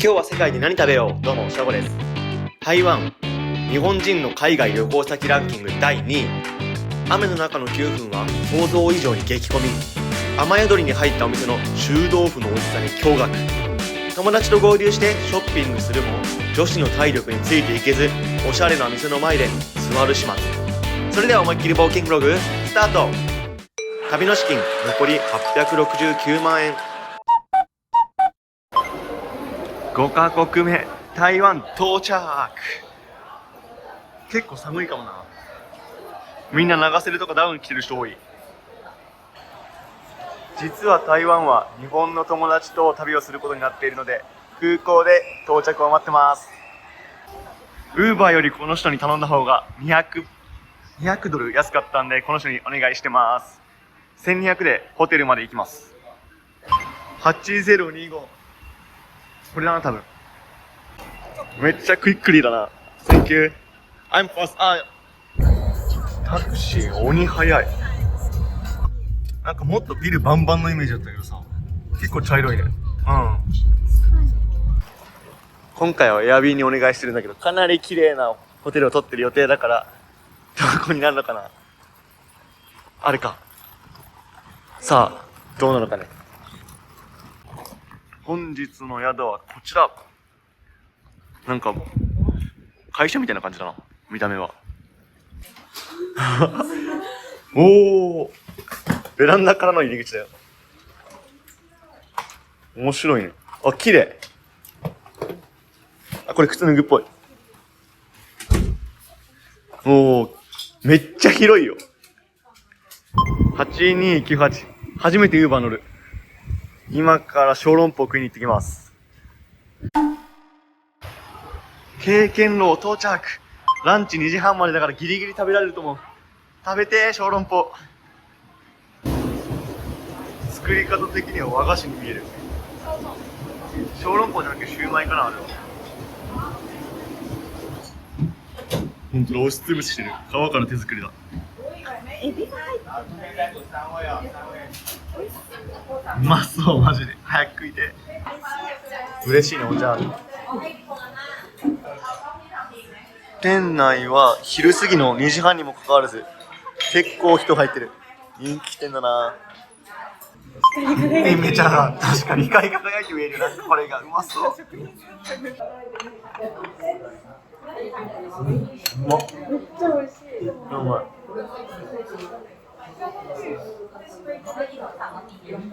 今日は世界で何食べよう。どうも、シャゴです。台湾、日本人の海外旅行先ランキング第2位。雨の中の9分は想像以上に激混み。雨宿りに入ったお店の臭豆腐の美味しさに驚愕。友達と合流してショッピングするも女子の体力についていけず、おしゃれな店の前で座る始末。それでは思いっきり冒険ブログスタート。旅の資金残り869万円。5カ国目台湾到着。結構寒いかもな。みんな長袖とかダウン着てる人多い。実は台湾は日本の友達と旅をすることになっているので、空港で到着を待ってます。ウーバーよりこの人に頼んだ方が200ドル安かったんで、この人にお願いしてます。1200でホテルまで行きます。8025、これだな、多分。めっちゃクイックリーだな。Thank you. I'm fast. タクシー鬼早い。なんかもっとビルバンバンのイメージだったけどさ、結構茶色いね。今回はエアビーにお願いしてるんだけど、かなり綺麗なホテルを取ってる予定だから、どこになるのかな。あれか。さあ、どうなのかね。本日の宿はこちら。なんか、会社みたいな感じだな、見た目は。おー、ベランダからの入り口だよ。面白いね。あ、綺麗。あ、これ靴脱ぐっぽい。おー、めっちゃ広いよ。8298。初めてウーバー乗る。今から小籠包食いに行ってきます。経験路到着。ランチ2時半までだからギリギリ食べられると思う。食べてー、小籠包。作り方的には和菓子に見える。小籠包じゃなくてシューマイかな、あれは。ほんとだ、押しつぶししてる。皮から手作りだ。うまそう、マジで。早く食いて。嬉しいね、お茶。店内は昼過ぎの2時半にもかかわらず結構人入ってる。人気店だな。めちゃ確かに光り輝いて見える。なんかこれがうまそう。うまっ。めっちゃ美味しい。うまい。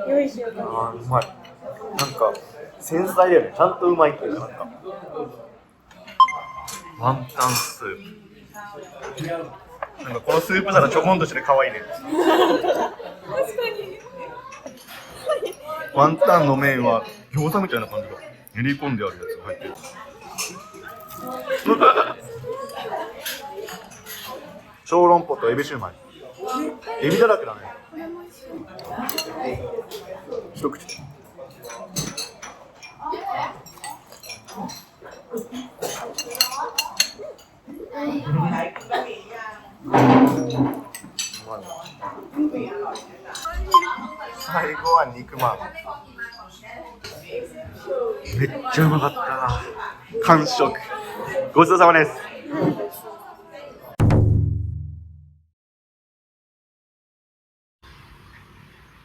よいしょ。あー、うまい。なんか繊細だよね。ちゃんとうまいっていうか、なんかワンタンスープ。なんかこのスープ皿ちょこんとして可愛いね。確かに。ワンタンの麺は餃子みたいな感じが練り込んであるやつが入ってる。小籠包とエビシューマイ。エビだらけだね。一口。最後は肉まん。めっちゃうまかった。完食。ごちそうさまです。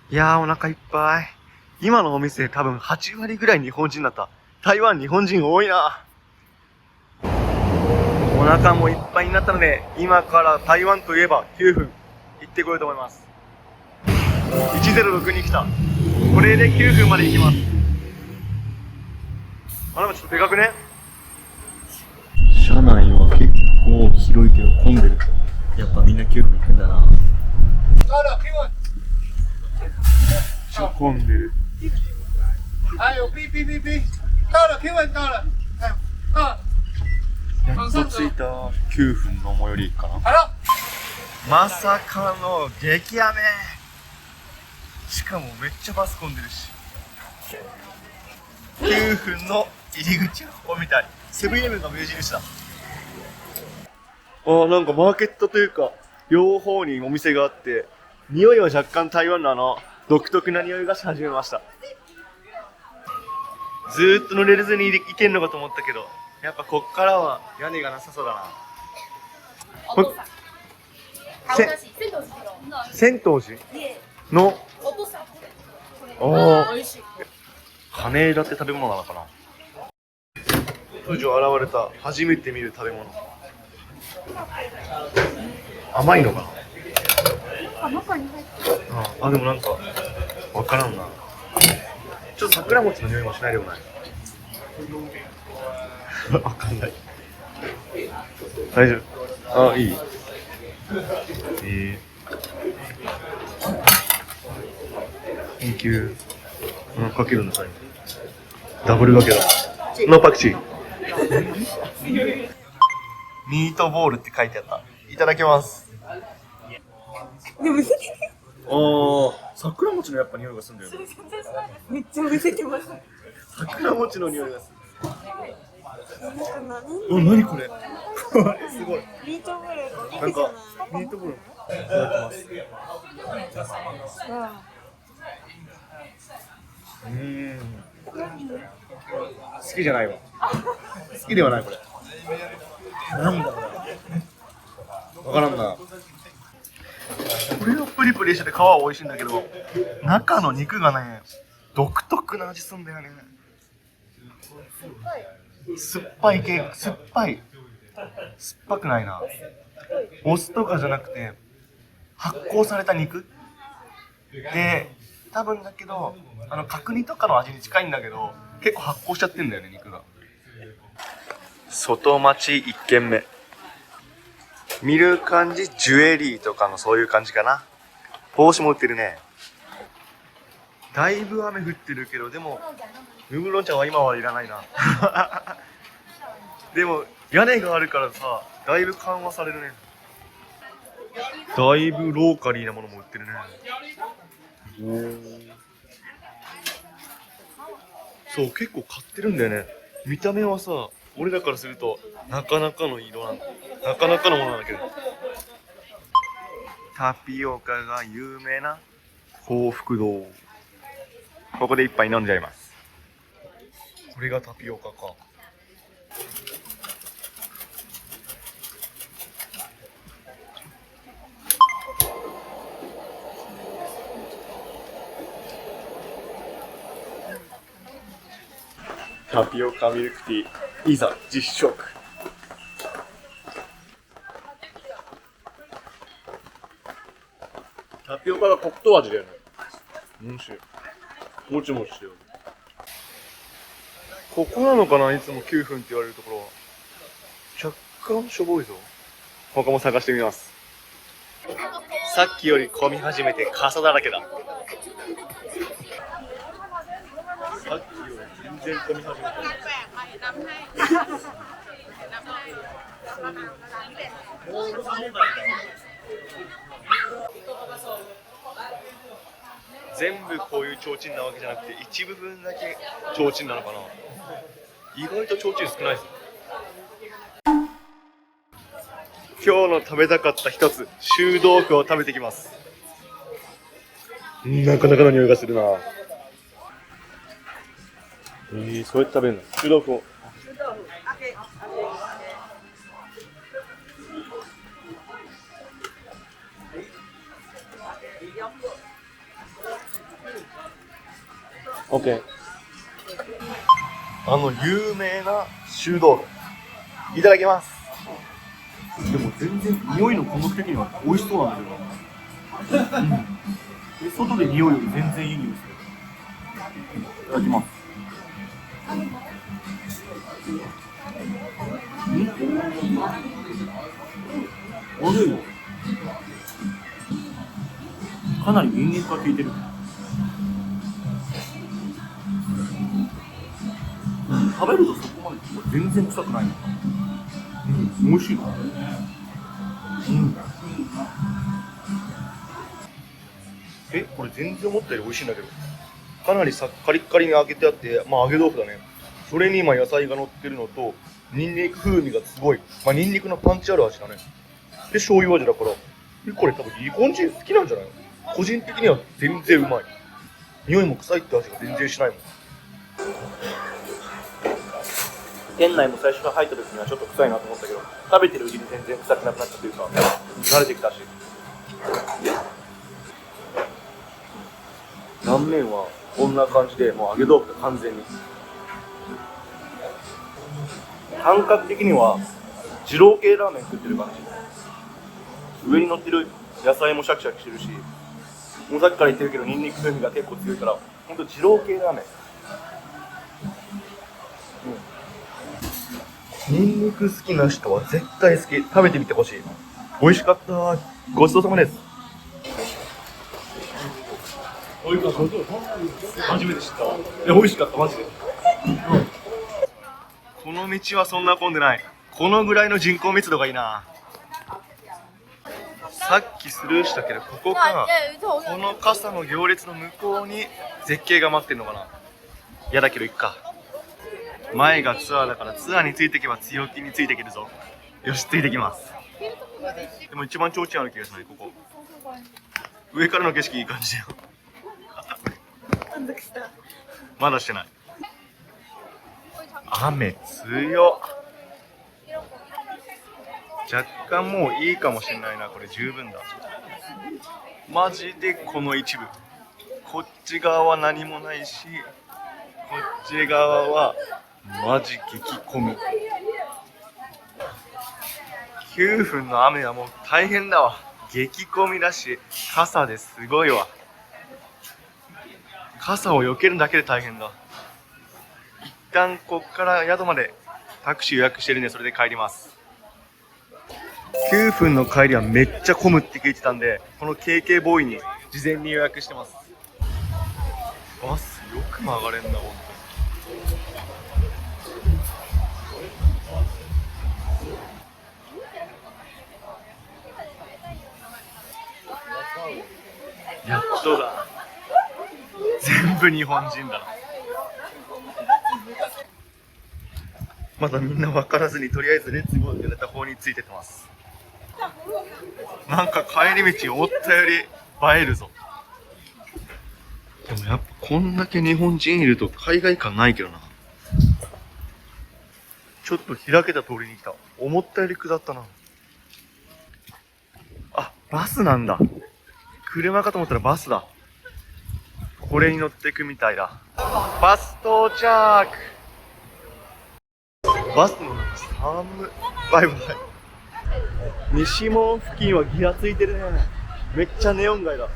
いやー、お腹いっぱい。今のお店多分8割ぐらい日本人だった。台湾日本人多いな。お腹もいっぱいになったので、今から台湾といえば9分行ってこようと思います。106に来た。これで9分まで行きます。あ、なんかちょっとでかくね。車内は結構広いけど混んでる。やっぱみんな9分行くんだな。ちょ混んでる。やっと着いた。9分の最寄りかな。まさかの激雨。しかもめっちゃバス混んでるし。9分の入り口はここみたい。セブンイレブンが無印だ。なんかマーケットというか両方にお店があって、匂いは若干台湾の独特な匂いがし始めました。ずーっと濡れずにいけんのかと思ったけど、やっぱこっからは屋根がなさそうだな。お父さん。顔なし、銭湯寺のお父さん。お美味しい。カネーラって食べ物なのかな。突如現れた初めて見る食べ物。甘いのかな。中に入ってる。あ、でもなんかわからんな。ちょっと桜餅の匂いもしないでもない。わかんない。大丈夫。あ、いい。Thank you。かけるのさ、ダブルかけだ。のパクチー。ミートボールって書いてあった。いただきます。でも桜餅のやっぱ匂いがするんだよね。めっちゃむせてます。桜餅の匂いがする。何何これ。これすごい。ミートボールなんかミートボールいただきます。好きじゃないわ。好きではないこれ。なんだこれ。わからんな。これはプリプリしてて皮は美味しいんだけど、中の肉がね、独特な味すんだよね。酸っぱい系、酸っぱい。酸っぱくないな。お酢とかじゃなくて発酵された肉で、多分だけど角煮とかの味に近いんだけど、結構発酵しちゃってんだよね、肉が。外町1軒目。見る感じジュエリーとかのそういう感じかな。帽子も売ってるね。だいぶ雨降ってるけど、でもウーロン茶は今はいらないな。でも屋根があるからさ、だいぶ緩和されるね。だいぶローカリーなものも売ってるね。そう、結構買ってるんだよね。見た目はさ、俺らからするとなかなかの色なんだ。なかなかのものなんだけど。タピオカが有名な幸福堂。ここで一杯飲んじゃいます。これがタピオカか。タピオカミルクティー、いざ実食。タピオカが黒糖味だよね。面白い。もちもちしてる。ここなのかな、いつも9分って言われるところは。若干しょぼいぞ。他も探してみます。さっきより混み始めて傘だらけだ。さっきより全然混み始めた。全部こういう提灯なわけじゃなくて、一部分だけ提灯なのかな。意外と提灯少ないです。今日の食べたかった一つ、臭豆腐を食べてきます。なかなかの匂いがするな。そうやって食べるの？臭豆腐を。オッケー。有名な臭豆腐。いただきます。でも全然匂いの感覚的には美味しそうなんだけどな。外で匂いより全然いい匂いする。いただきます。おいしいよ。かなりニンニクが効いてる。食べるとそこまで全然臭くない。美味しいな。これ全然思ったより美味しいんだけど。かなりカリッカリに揚げてあって、揚げ豆腐だね。それに今野菜が乗ってるのと、ニンニク風味がすごい。ニンニクのパンチある味だね。で、醤油味だから、これ多分日本人好きなんじゃないの？個人的には全然うまい。匂いも臭いって味が全然しないもん。店内も最初から入った時にはちょっと臭いなと思ったけど、食べてるうちに全然臭くなくなったというか、慣れてきたし。断面はこんな感じで、もう揚げ豆腐が完全に。感覚的には二郎系ラーメン食ってる感じ。上に乗ってる野菜もシャキシャキしてるし、もうさっきから言ってるけどニンニク風味が結構強いから、ほんと二郎系ラーメン。ニンニク好きな人は絶対好き。食べてみてほしい。美味しかった。ごちそうさまです。初めて知ったわ。美味しかった、マジで。この道はそんな混んでない。このぐらいの人口密度がいいな。さっきスルーしたけど、ここか。この傘の行列の向こうに絶景が待ってるのかな。嫌だけど行くか。前がツアーだからツアーについていけば強気についていけるぞ。よし、ついてきます。でも一番提灯ある気がしない、ここ。上からの景色いい感じだよ。まだしてない。雨強っ。若干もういいかもしれないな。これ十分だ。マジでこの一部。こっち側は何もないし、こっち側はマジ激混む。9分の雨はもう大変だわ。激混みだし、傘ですごいわ。傘を避けるだけで大変だ。一旦こっから宿までタクシー予約してるんで、それで帰ります。9分の帰りはめっちゃ混むって聞いてたんで、この KK ボーイに事前に予約してます。バスよく曲がれんな、ほんとに。やっとだ。全部日本人だな。まだみんな分からずに、とりあえずレッツゴーって言われた方についてってます。なんか帰り道思ったより映えるぞ。でもやっぱこんだけ日本人いると海外感ないけどな。ちょっと開けた通りに来た。思ったより下ったな。あ、バスなんだ。車かと思ったらバスだ。これに乗ってくみたいだ。バス到着。バスの中寒い。バイバイ。西門付近はギラついてるね。めっちゃネオン街だ。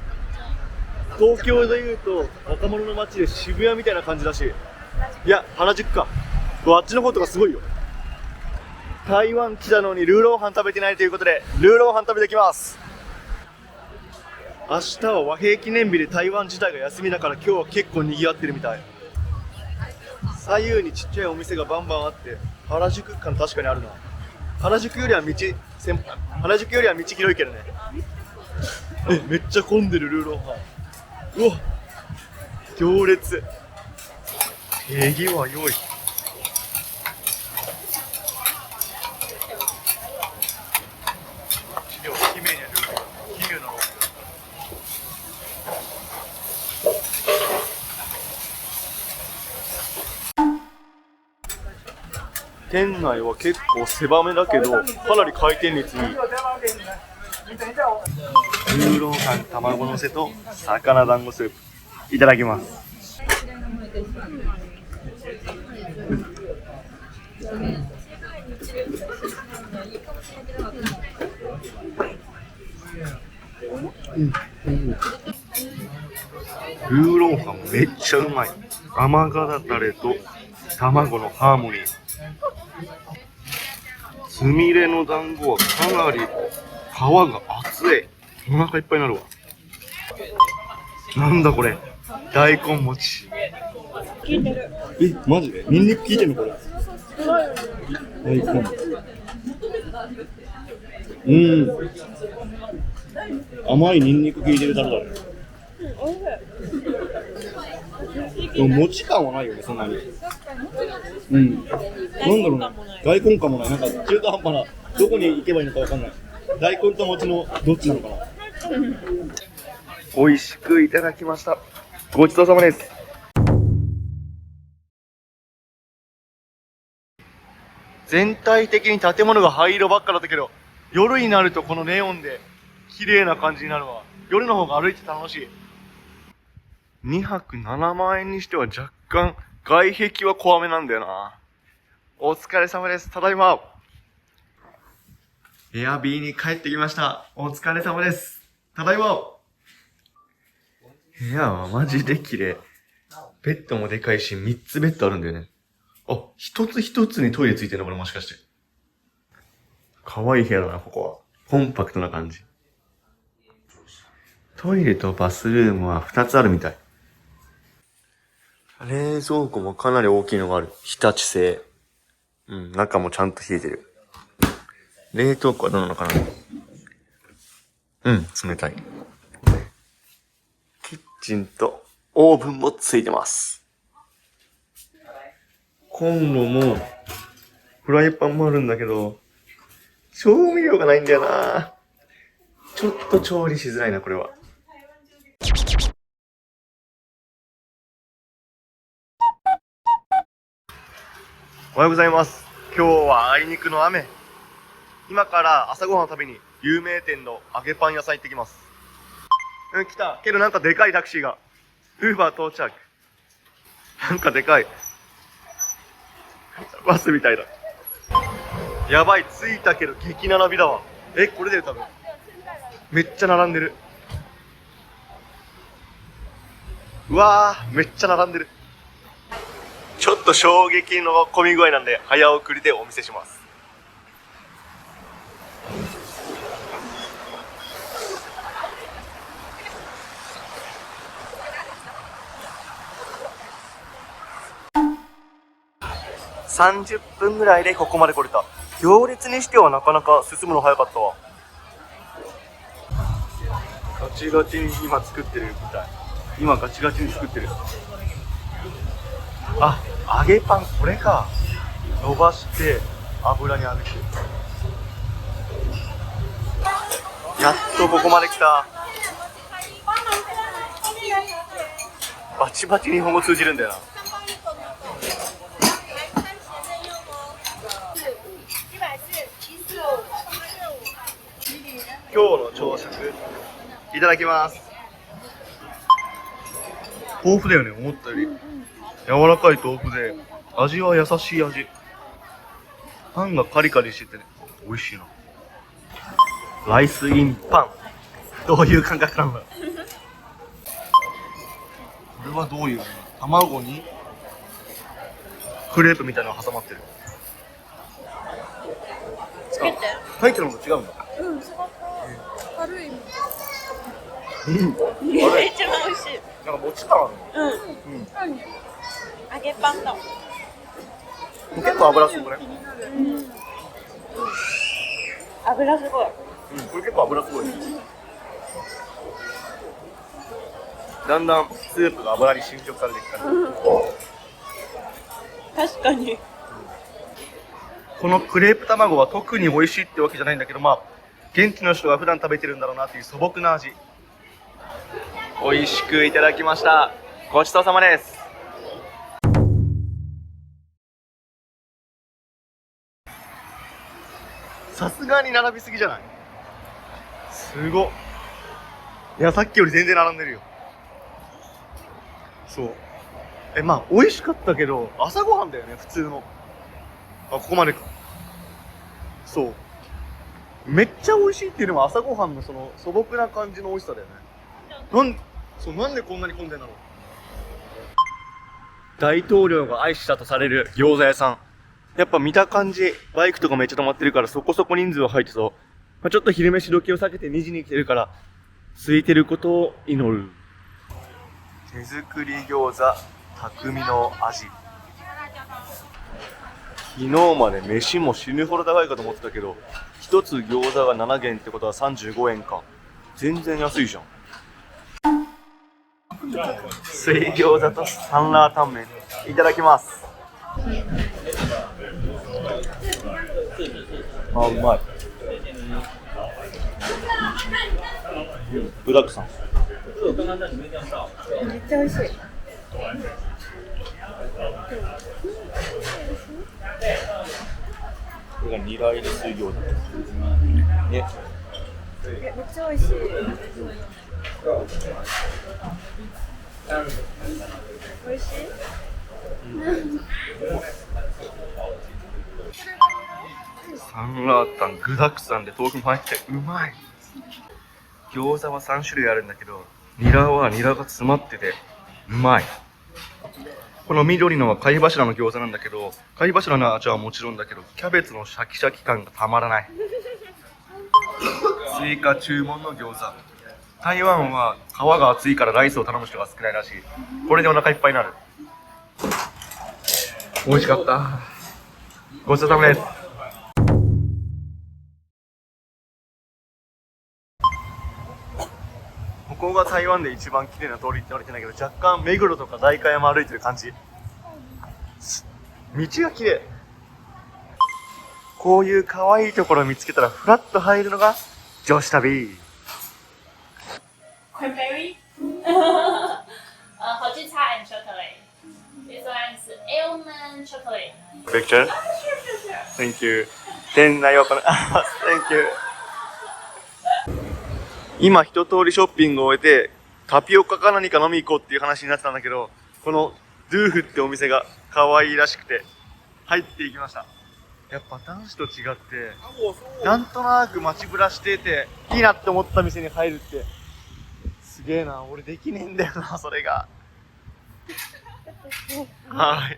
東京でいうと若者の街で渋谷みたいな感じだし。いや、原宿か。あっちの方とかすごいよ。台湾来たのにルーローハン食べてないということで、ルーローハン食べてきます。明日は和平記念日で台湾自体が休みだから、今日は結構賑わってるみたい。左右にちっちゃいお店がバンバンあって、原宿感確かにあるな。原宿よりは道広いけどね。めっちゃ混んでるルーローハン。うわ、行列。手際良い。店内は結構狭めだけど、かなり回転率いい。ルーローハン卵のせと魚団子スープ、いただきます。ルーローハンめっちゃうまい。甘辛ダレと卵のハーモニー。つみれの団子はかなり皮が厚い。お腹いっぱいになるわ。なんだこれ、大根餅。マジでニンニク効いてんのこれ。大根。甘いニンニク効いてるタレだね。でも餅感はないよね、そんなに。なんだろうね、大根感もない。なんか中途半端な、どこに行けばいいのかわかんない。大根と餅のどっちなのかな。美味しくいただきました。ごちそうさまです。全体的に建物が灰色ばっかだったけど、夜になるとこのネオンで綺麗な感じになるわ。夜の方が歩いて楽しい。2泊7万円にしては若干外壁は怖めなんだよな。お疲れ様です。ただいま。エアビーに帰ってきました。お疲れ様です。ただいま。部屋はマジで綺麗。ベッドもでかいし、3つベッドあるんだよね。あ、一つ一つにトイレついてるのこれもしかして。可愛い部屋だな、ここは。コンパクトな感じ。トイレとバスルームは2つあるみたい。冷蔵庫もかなり大きいのがある。日立製。中もちゃんと冷えてる。冷凍庫はどうなのかな？冷たい。キッチンとオーブンもついてます。コンロもフライパンもあるんだけど、調味料がないんだよな。ちょっと調理しづらいな、これは。おはようございます。今日はあいにくの雨。今から朝ごはんを食べに有名店の揚げパン屋さん行ってきます。来た。けどなんかでかいタクシーが。ウーバー到着。なんかでかい。バスみたいだ。やばい、着いたけど激並びだわ。これで多分。めっちゃ並んでる。うわー、めっちゃ並んでる。ちょっと衝撃の混み具合なんで早送りでお見せします。30分ぐらいでここまで来れた。行列にしてはなかなか進むの早かったわ。ガチガチに今作ってるみたい。今ガチガチに作ってる。あ、揚げパン、これか。伸ばして油に揚げて。やっとここまで来た。バチバチ日本語通じるんだよな。今日の朝食いただきます。豆腐だよね、思ったより柔らかい豆腐で味は優しい味。パンがカリカリしててね、美味しいな。ライスインパン、どういう感覚なんだろう。これはどういうの？卵にクレープみたいなのが挟まってる。つけて。入ってるのと違うんだ。すごく軽い。めっめっちゃ美味しい。なんかもち感あるの。揚げパンだ。結構油すごいね。油すごい。これ結構油すごいね。だんだんスープが油に浸食されてきた、確かに。このクレープ卵は特に美味しいってわけじゃないんだけど、現地の人が普段食べてるんだろうなっていう素朴な味。美味しくいただきました。ごちそうさまです。さすがに並びすぎじゃない？すごっ。いや、さっきより全然並んでるよ。そう。美味しかったけど、朝ごはんだよね、普通の。ここまでか。そう。めっちゃ美味しいっていうのは朝ごはんのその素朴な感じの美味しさだよね。なんでこんなに混んでんだろう。大統領が愛したとされる餃子屋さん。やっぱ見た感じ、バイクとかめっちゃ止まってるからそこそこ人数は入ってそう。ちょっと昼飯時を避けて2時に来てるから、空いてることを祈る。手作り餃子、匠の味。昨日まで飯も死ぬほど高いかと思ってたけど、一つ餃子が7元ってことは35円か。全然安いじゃん。水餃子とサンラータンメンいただきます。うまい。具だくさん。めっちゃ美味しい。これがニラ入り水餃子ね。めっちゃ美味しい。美味しい？サンラータン具だくさんで豆腐も入ってうまい。餃子は3種類あるんだけど、ニラはニラが詰まっててうまい。この緑のは貝柱の餃子なんだけど、貝柱の味はもちろんだけど、キャベツのシャキシャキ感がたまらない。追加注文の餃子。台湾は皮が厚いからライスを頼む人が少ないらしい。これでお腹いっぱいになる。美味しかった。ごちそうさまです。ここが台湾で一番綺麗な通りって言われてないけど、若干目黒とか代官山歩いてる感じ。道が綺麗。こういう可愛いところを見つけたらフラッと入るのが女子旅。Cranberry 火炬菜 and chocolate. This one is almond chocolate. Picture? Thank you. 店内はこのThank you. 今一通りショッピングを終えてタピオカか何か飲み行こうっていう話になってたんだけど、このドゥーフってお店が可愛いらしくて入っていきました。やっぱ男子と違ってなんとなく街ぶらしてていいなって思った店に入るってすげえな。俺できねえんだよな、それが。はい、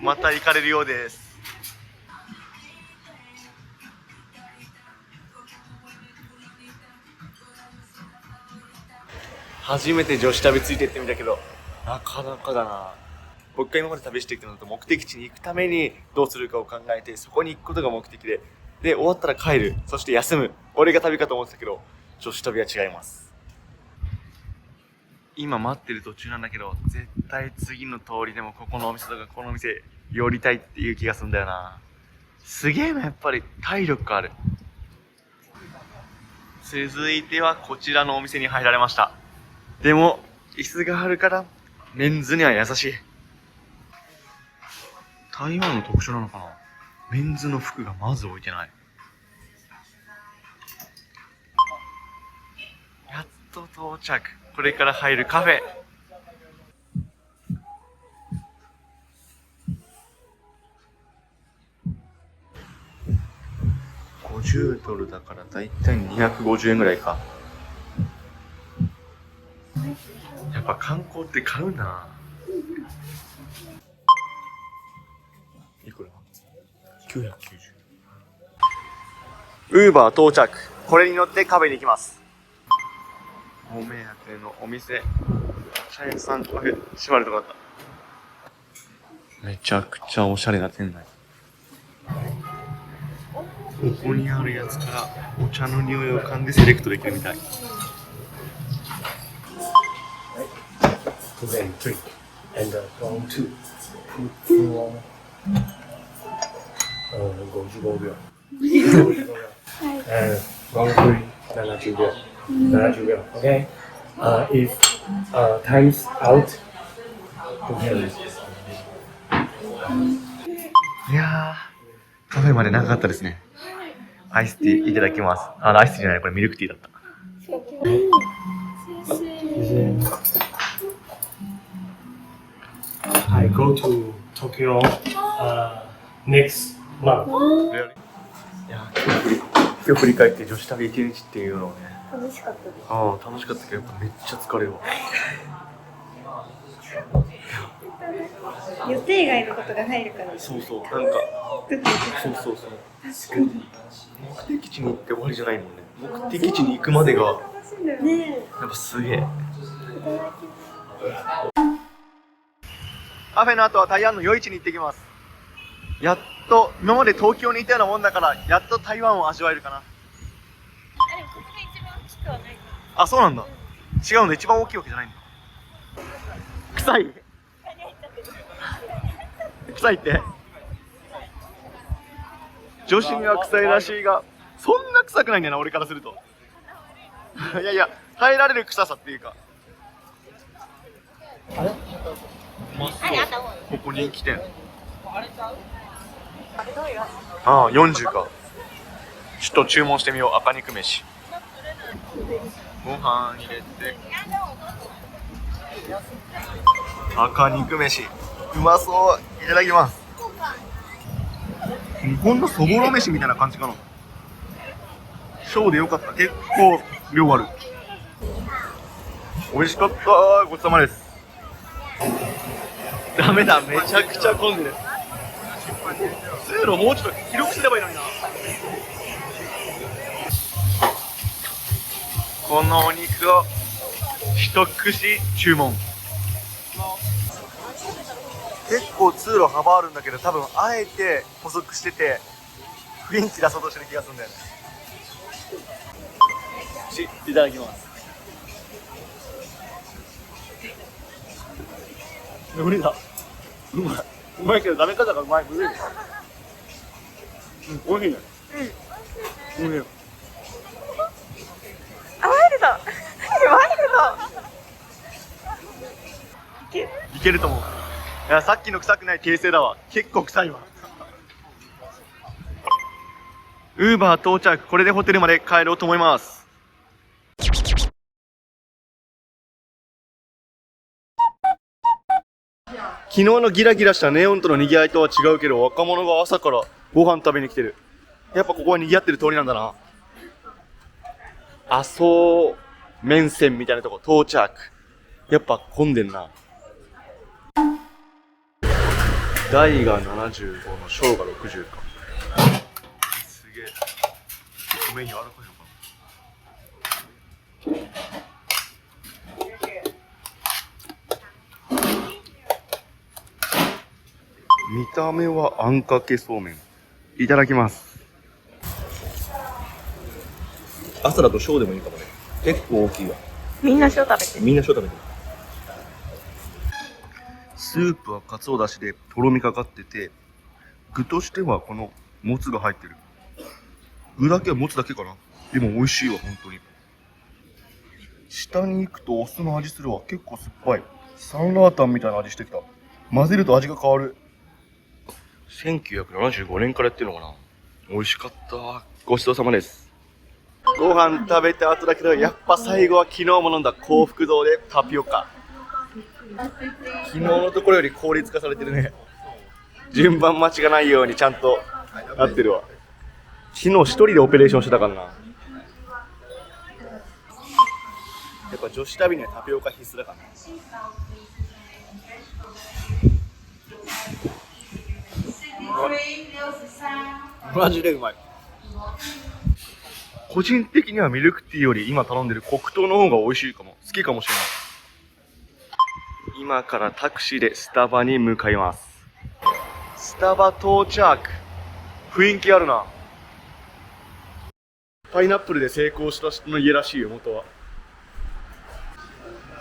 また行かれるようです。初めて女子旅ついてってみたけど、なかなかだな。僕が今まで旅してきたのと目的地に行くためにどうするかを考えて、そこに行くことが目的で、で終わったら帰る、そして休む、俺が旅かと思ってたけど、女子旅は違います。今待ってる途中なんだけど、絶対次の通りでもここのお店とかこのお店寄りたいっていう気がするんだよな。すげえな、やっぱり体力ある。続いてはこちらのお店に入られました。でも椅子があるからメンズには優しい。台湾の特徴なのかな。メンズの服がまず置いてない。やっと到着。これから入るカフェ。$50だからだいたい250円ぐらいか。やっぱ観光って買うな。いくら ?990。ウーバー到着。これに乗ってカフェに行きます。お目当てのお店。茶屋さん、閉まるとこだった。めちゃくちゃおしゃれな店内。ここにあるやつからお茶の匂いを嗅んでセレクトできるみたい。Then drink and going to put for 55秒1分70秒70秒 OK if time's out OK いやー、カフェまで長かったですね。アイスティーいただきます。アイスティーじゃない、これミルクティーだった。I go to Tokyo next month いやー、今日振り返って女子旅1日っていうのをね、楽しかったです。楽しかったけどやっぱめっちゃ疲れるわ。予定外のことが入るからそうそう、なんかそう確かに目的地に行って終わりじゃないもんね。目的地に行くまでがねやっぱすげえ。カフェの後は台湾の夜市に行ってきます。やっと今まで東京にいたようなもんだから、やっと台湾を味わえるかな。でもここが一番大きくはない。あ、そうなんだ。違うんだ、一番大きいわけじゃないんだ。臭い臭いって女子には臭いらしいが、そんな臭くないんだよな、俺からすると。いやいや、耐えられる臭さっていうか。ここ人気店。ああ、40か。ちょっと注文してみよう。赤肉飯。ご飯入れて。赤肉飯。うまそう。いただきます。日本のそぼろ飯みたいな感じかな。小でよかった。結構量ある。美味しかった。ごちそうさまです。ダメだ、めちゃくちゃ混んでる。通路もうちょっと広くすればいいのにな。このお肉を一串注文。結構通路幅あるんだけど、多分あえて細くしてて雰囲気出そうとしてる気がするんだよね。いただきます。無理だ。うまい。うまいけどダメ方がうまい。無理だ。美味しいね。美味しい。あ、ワイルド。ワイルド。いけると思う。いや、さっきの臭くない訂正だわ。結構臭いわ。ウーバー到着。これでホテルまで帰ろうと思います。昨日のギラギラしたネオンとの賑わいとは違うけど、若者が朝からご飯食べに来てる。やっぱここは賑わってる通りなんだな。麻生麺線みたいなとこ到着。やっぱ混んでんな。大が75の小が60か。すげえ。米に柔らかいのかな。見た目はあんかけそうめん。いただきます。朝だと小でもいいかもね。結構大きいわ。みんな塩食べてる。みんな小食べてる。スープはかつおだしでとろみかかってて、具としてはこのもつが入ってる。具だけはもつだけかな。でも美味しいわ、本当に。下に行くとお酢の味するわ。結構酸っぱい。サンラータンみたいな味してきた。混ぜると味が変わる。1975年からやってるのかな。美味しかった。ごちそうさまです。ご飯食べた後だけど、やっぱ最後は昨日も飲んだ幸福堂でタピオカ。昨日のところより効率化されてるね。順番待ちがないようにちゃんとなってるわ。昨日一人でオペレーションしてたからな。やっぱ女子旅にはタピオカ必須だからね。マジでうまい。個人的にはミルクティーより今頼んでる黒糖の方が美味しいかも。好きかもしれない。今からタクシーでスタバに向かいます。スタバ到着。雰囲気あるな。パイナップルで成功した人の家らしいよ、元は。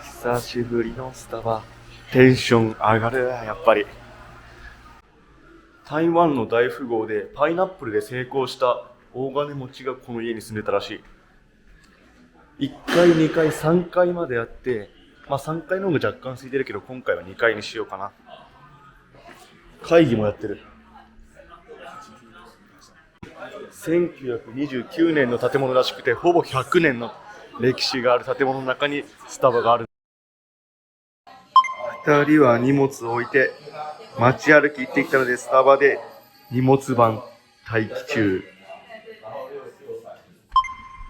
久しぶりのスタバ。テンション上がる、やっぱり。台湾の大富豪でパイナップルで成功した大金持ちがこの家に住んでたらしい。1階、2階、3階まであって、3階の方が若干空いてるけど、今回は2階にしようかな。会議もやってる。1929年の建物らしくて、ほぼ100年の歴史がある建物の中にスタバがある。2人は荷物を置いて街歩き行ってきたので、スタバで荷物番待機中。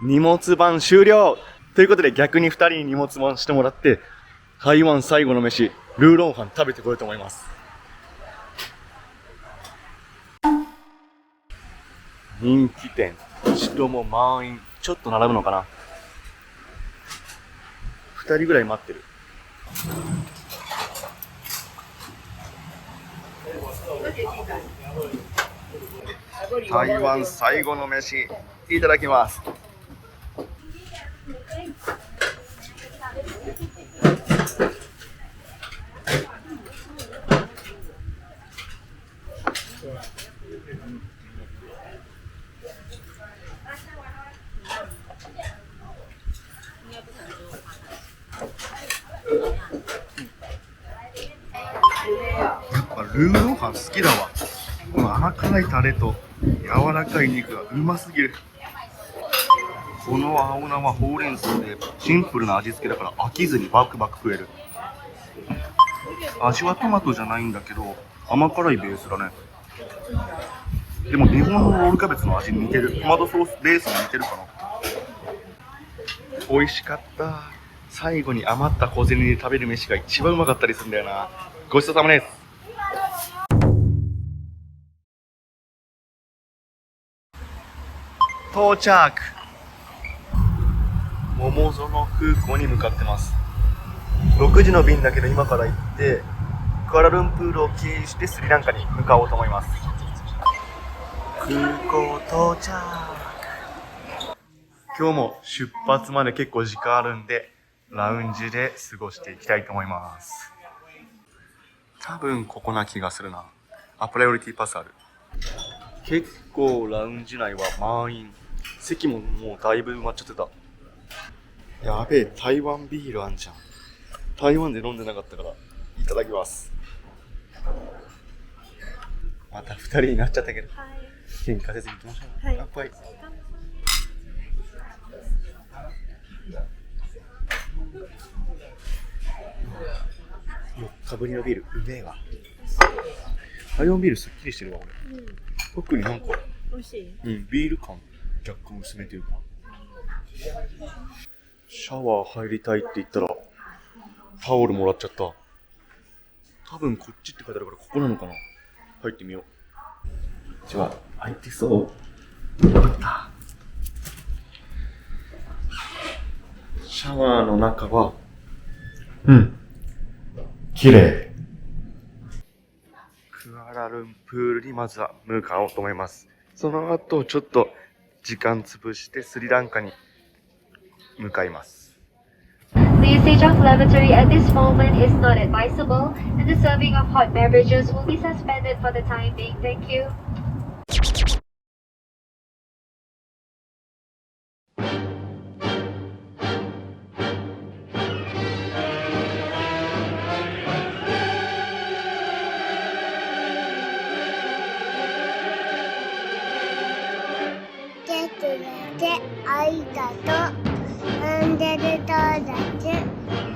荷物番終了ということで、逆に2人に荷物番してもらって、台湾最後の飯ルーローハン食べてこようと思います。人気店、人も満員。ちょっと並ぶのかな。2人ぐらい待ってる。台湾最後の飯いただきます。やっぱルーローハン好きだわ。この甘辛いタレと柔らかい肉がうますぎる。この青菜はほうれん草でシンプルな味付けだから飽きずにバクバク食える。味はトマトじゃないんだけど甘辛いベースだね。でも日本のロールキャベツの味に似てる。トマトソースベースに似てるかな。美味しかった。最後に余った小銭で食べる飯が一番うまかったりするんだよな。ごちそうさまです。到着。桃園空港に向かってます。6時の便だけど今から行ってクアラルンプールを経由してスリランカに向かおうと思います。空港到着。今日も出発まで結構時間あるんでラウンジで過ごしていきたいと思います。多分ここな気がするな。プライオリティパスある。結構ラウンジ内は満員。席ももうだいぶ埋まっちゃってた。やべえ、台湾ビールあんじゃん。台湾で飲んでなかったからいただきます。また2人になっちゃったけど、喧嘩せずに行きましょう。乾杯。4日ぶりのビール、うめえわ。台湾ビールすっきりしてるわ、俺。特になんか、美味しい。ビール感若干薄めというか。シャワー入りたいって言ったらタオルもらっちゃった。多分こっちって書いてあるからここなのかな。入ってみよう。じゃあ開いてそう。よかった。シャワーの中は綺麗。クアラルンプールにまずは向かおうと思います。その後ちょっと時間潰してスリランカに向かいます。 The usage of lavatory at this moment is not advisable, and the serving of hot beverages will be suspended for the time being. Thank you. 手つなげ、あいだと、アンデルトーダチュ。